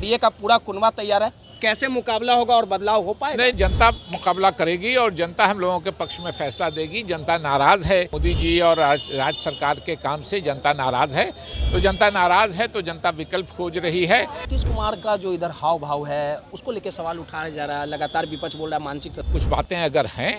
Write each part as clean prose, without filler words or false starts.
NDA का पूरा कुनबा तैयार है, कैसे मुकाबला होगा और बदलाव हो पाएगा? नहीं, जनता मुकाबला करेगी और जनता हम लोगों के पक्ष में फैसला देगी। जनता नाराज़ है मोदी जी और राज्य सरकार के काम से, जनता नाराज़ है। तो जनता नाराज़ है तो जनता विकल्प खोज रही है। नीतीश कुमार का जो इधर हाव भाव है उसको लेकर सवाल उठाया जा रहा है, लगातार विपक्ष बोल रहा है मानसिक कुछ बातें अगर हैं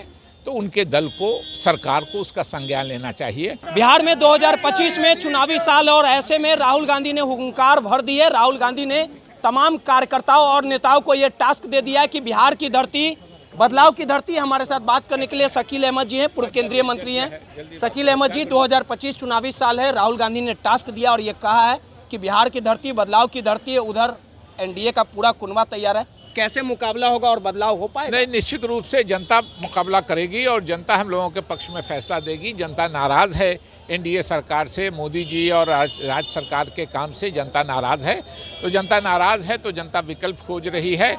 तो उनके दल को, सरकार को उसका संज्ञान लेना चाहिए। बिहार में 2025 में चुनावी साल और ऐसे में राहुल गांधी ने हुंकार भर दी है। राहुल गांधी ने तमाम कार्यकर्ताओं और नेताओं को ये टास्क दे दिया है कि बिहार की धरती बदलाव की धरती। हमारे साथ बात करने के लिए शकील अहमद जी हैं, पूर्व केंद्रीय मंत्री हैं। शकील अहमद जी, 2025 चुनावी साल है, राहुल गांधी ने टास्क दिया और ये कहा है कि बिहार की धरती बदलाव की धरती है, उधर एनडीए का पूरा कुनबा तैयार है, कैसे मुकाबला होगा और बदलाव हो पाएगा? नहीं, निश्चित रूप से जनता मुकाबला करेगी और जनता हम लोगों के पक्ष में फैसला देगी। जनता नाराज़ है एनडीए सरकार से, मोदी जी और राज्य सरकार के काम से जनता नाराज़ है। तो जनता नाराज़ है तो जनता विकल्प खोज रही है।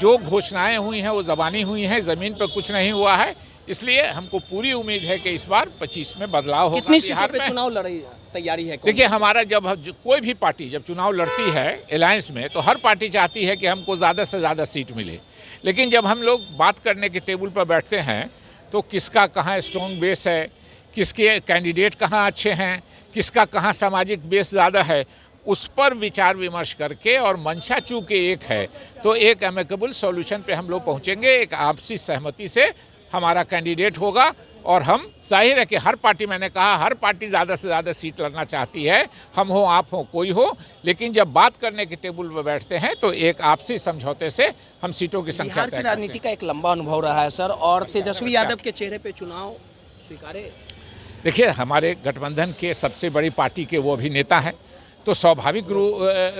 जो घोषणाएं हुई हैं वो ज़बानी हुई हैं, ज़मीन पर कुछ नहीं हुआ है। इसलिए हमको पूरी उम्मीद है कि इस बार 25 में बदलाव होगा। कितनी सीटों पे चुनाव लड़ी तैयारी है? देखिए, हमारा कोई भी पार्टी जब चुनाव लड़ती है अलायंस में, तो हर पार्टी चाहती है कि हमको ज़्यादा से ज़्यादा सीट मिले। लेकिन जब हम लोग बात करने के टेबल पर बैठते हैं तो किसका कहाँ स्ट्रॉन्ग बेस है, किसके कैंडिडेट कहाँ अच्छे हैं, किसका कहाँ सामाजिक बेस ज़्यादा है, उस पर विचार विमर्श करके, और मंशा चूँकि एक है तो एक एमिकेबल सॉल्यूशन पे हम लोग पहुँचेंगे। एक आपसी सहमति से हमारा कैंडिडेट होगा। और हम, जाहिर है कि हर पार्टी, मैंने कहा हर पार्टी ज़्यादा से ज़्यादा सीट लड़ना चाहती है, हम हो, आप हो, कोई हो। लेकिन जब बात करने के टेबल पर बैठते हैं तो एक आपसी समझौते से हम सीटों की संख्या तय करते हैं। बिहार की राजनीति का एक लंबा अनुभव रहा है सर, और तेजस्वी यादव के चेहरे पे चुनाव स्वीकारे। देखिए, हमारे गठबंधन के सबसे बड़ी पार्टी के वो भी नेता हैं, तो स्वाभाविक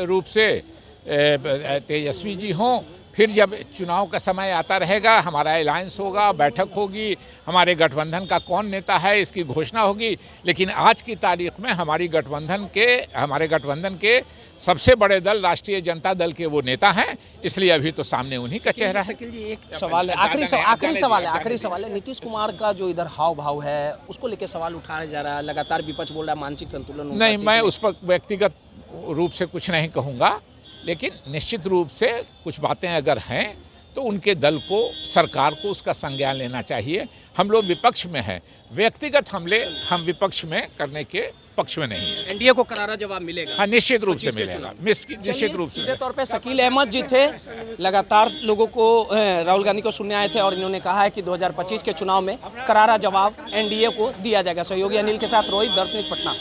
रूप से तेजस्वी जी हों। फिर जब चुनाव का समय आता रहेगा, हमारा अलायंस होगा, बैठक होगी, हमारे गठबंधन का कौन नेता है इसकी घोषणा होगी। लेकिन आज की तारीख में हमारे गठबंधन के सबसे बड़े दल राष्ट्रीय जनता दल के वो नेता हैं, इसलिए अभी तो सामने उन्हीं का चेहरा है। शकील जी, एक सवाल है, आखिरी सवाल है। नीतीश कुमार का जो इधर हाव भाव है उसको लेकर सवाल उठाया जा रहा है, लगातार विपक्ष बोल रहा है मानसिक संतुलन। नहीं, मैं उस पर व्यक्तिगत रूप से कुछ नहीं कहूँगा, लेकिन निश्चित रूप से कुछ बातें अगर हैं तो उनके दल को, सरकार को उसका संज्ञान लेना चाहिए। हम लोग विपक्ष में हैं, व्यक्तिगत हमले हम विपक्ष में करने के पक्ष में नहीं है। एनडीए को करारा जवाब मिलेगा? हाँ, निश्चित रूप से मिलेगा, निश्चित रूप से। सीधे तौर पे शकील अहमद जी थे, लगातार लोगों को, राहुल गांधी को सुनने आए थे और इन्होंने कहा है कि 2025 के चुनाव में करारा जवाब एनडीए को दिया जाएगा। सहयोगी अनिल के साथ रोहित, 10 न्यूज़ पटना।